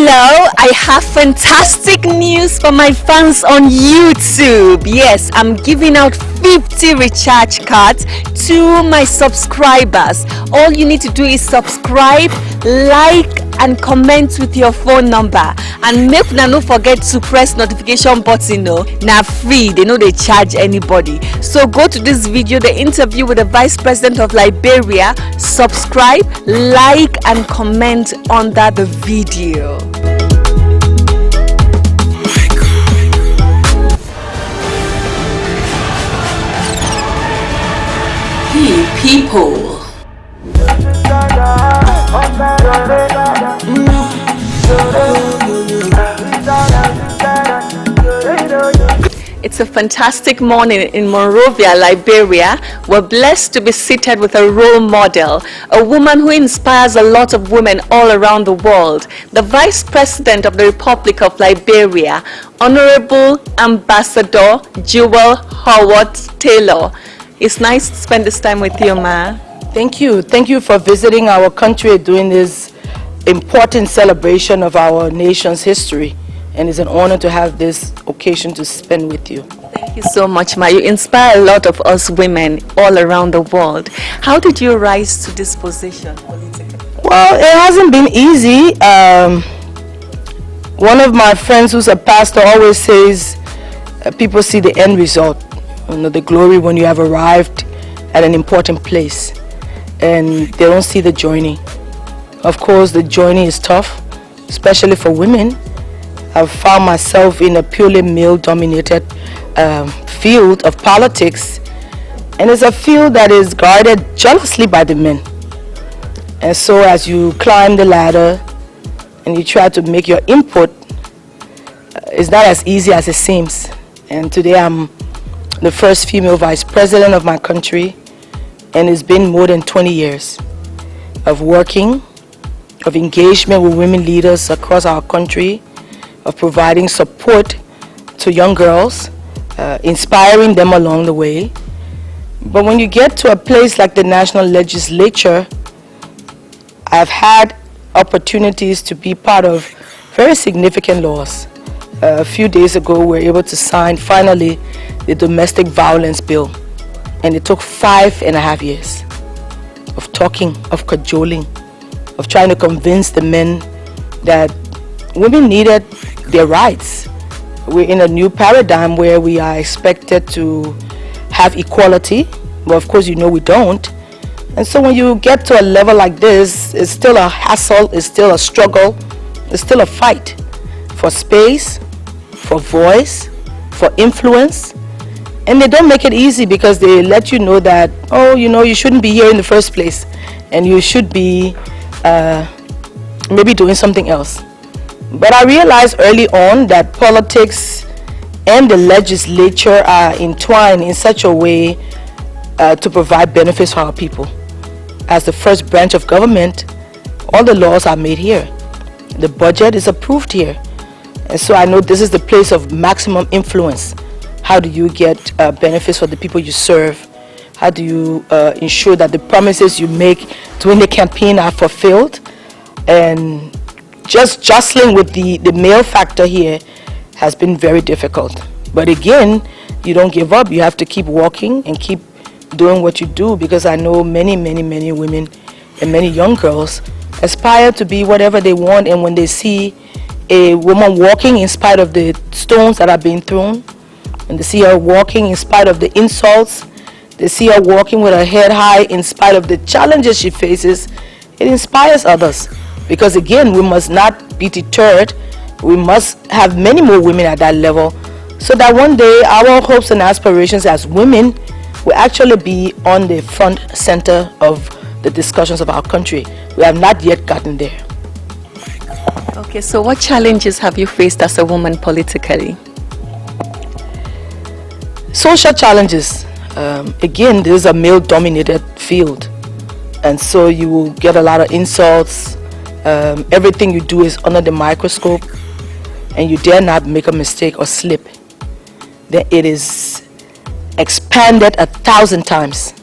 Hello, I have fantastic news for my fans on YouTube. Yes, I'm giving out 50 recharge cards to my subscribers. All you need to do is subscribe, like, and comment with your phone number. And make una no forget to press notification button. Now free, they know they charge anybody. So go to this video, the interview with the Vice President of Liberia. Subscribe, like, and comment under the video. People. It's a fantastic morning in Monrovia, Liberia. We're blessed to be seated with a role model, a woman who inspires a lot of women all around the world, the Vice President of the Republic of Liberia, Honorable Ambassador Jewel Howard Taylor. It's nice to spend this time with you, ma. Thank you. Thank you for visiting our country during this important celebration of our nation's history. And it's an honor to have this occasion to spend with you. Thank you so much, ma. You inspire a lot of us women all around the world. How did you rise to this position politically? Well, it hasn't been easy. One of my friends who's a pastor always says people see the end result, the glory when you have arrived at an important place, and they don't see the journey. Of course, the journey is tough, especially for women. I've found myself in a purely male-dominated field of politics, and it's a field that is guarded jealously by the men. And so as you climb the ladder and you try to make your input, it's not as easy as it seems. And today I'm the first female vice president of my country, and it's been more than 20 years of working, of engagement with women leaders across our country, of providing support to young girls, inspiring them along the way. But when you get to a place like the National Legislature, I've had opportunities to be part of very significant laws. A few days ago, we were able to sign, finally, the domestic violence bill. And it took 5.5 years of talking, of cajoling, of trying to convince the men that women needed their rights. We're in a new paradigm where we are expected to have equality, but of course we don't. And so when you get to a level like this, it's still a hassle, it's still a struggle, it's still a fight for space, for voice, for influence. And they don't make it easy because they let you know that, you shouldn't be here in the first place, and you should be maybe doing something else. But I realized early on that politics and the legislature are entwined in such a way to provide benefits for our people. As the first branch of government, all the laws are made here. The budget is approved here. And so I know this is the place of maximum influence. How do you get benefits for the people you serve? How do you ensure that the promises you make during the campaign are fulfilled? And just jostling with the male factor here has been very difficult. But again, you don't give up. You have to keep walking and keep doing what you do, because I know many, many, many women and many young girls aspire to be whatever they want, and when they see a woman walking in spite of the stones that are being thrown, and they see her walking in spite of the insults, they see her walking with her head high in spite of the challenges she faces, it inspires others. Because again, we must not be deterred. We must have many more women at that level, so that one day our hopes and aspirations as women will actually be on the front center of the discussions of our country. We have not yet gotten there. Okay, so what challenges have you faced as a woman politically? Social challenges. Again, this is a male-dominated field, and so you will get a lot of insults. Everything you do is under the microscope, and you dare not make a mistake or slip. Then it is expanded 1,000 times,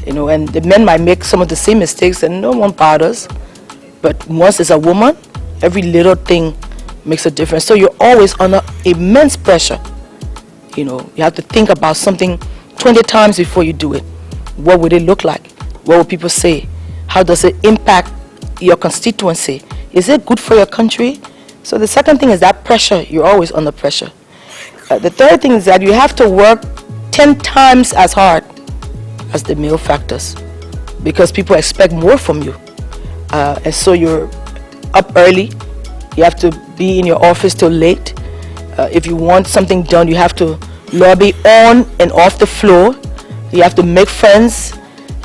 and the men might make some of the same mistakes and no one bothers. But once it's a woman, Every little thing makes a difference. So you're always under immense pressure. You know, you have to think about something 20 times before you do it. What would it look like? What will people say? How does it impact your constituency? Is it good for your country? So the second thing is that pressure. You're always under pressure. The third thing is that you have to work 10 times as hard as the male factors, because people expect more from you. And so you're up early. You have to be in your office till late. If you want something done, you have to lobby on and off the floor. You have to make friends.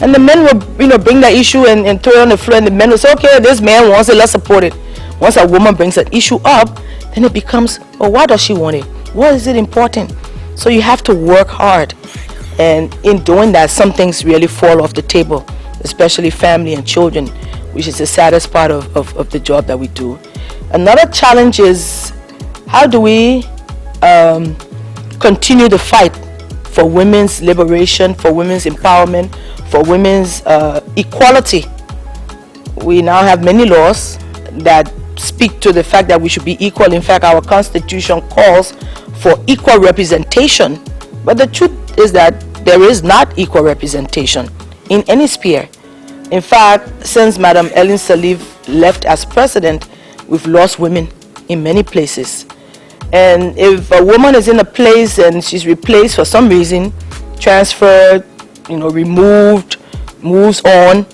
And the men will, bring that issue and throw it on the floor, and the men will say, okay, this man wants it, let's support it. Once a woman brings an issue up, then it becomes, oh, why does she want it? Why is it important? So you have to work hard. And in doing that, some things really fall off the table, especially family and children, which is the saddest part of the job that we do. Another challenge is, how do we continue the fight for women's liberation, for women's empowerment, for women's equality? We now have many laws that speak to the fact that we should be equal. In fact, our constitution calls for equal representation. But the truth is that there is not equal representation in any sphere. In fact, since Madam Ellen Sirleaf left as president, we've lost women in many places. And if a woman is in a place and she's replaced for some reason, transferred, removed, moves on,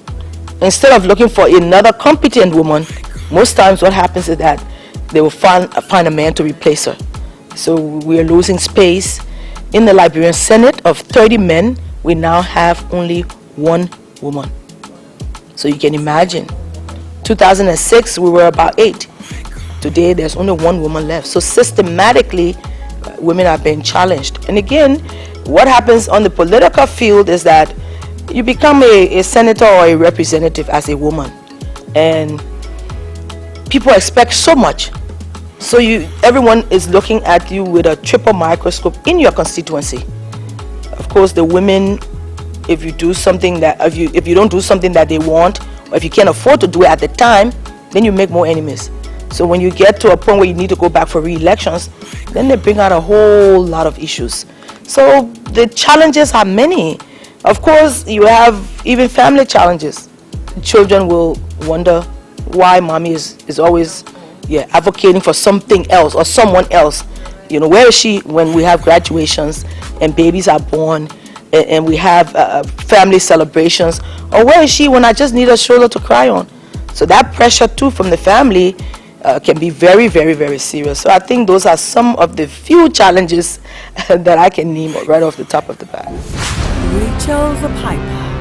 instead of looking for another competent woman, most times what happens is that they will find a man to replace her. So we are losing space. In the Liberian Senate of 30 men, we now have only one woman. So you can imagine, 2006 we were about 8. Today there's only one woman left. So systematically, women are being challenged. And again, what happens on the political field is that you become a senator or a representative as a woman, and people expect so much. So everyone is looking at you with a triple microscope in your constituency. Of course, the women, if you don't do something that they want, or if you can't afford to do it at the time, then you make more enemies. So when you get to a point where you need to go back for re-elections, then they bring out a whole lot of issues. So the challenges are many. Of course, you have even family challenges. Children will wonder why mommy is always advocating for something else or someone else. Where is she when we have graduations and babies are born and we have family celebrations? Or where is she when I just need a shoulder to cry on? So that pressure too from the family can be very, very, very serious. So I think those are some of the few challenges that I can name right off the top of the bat. Rachel the Piper.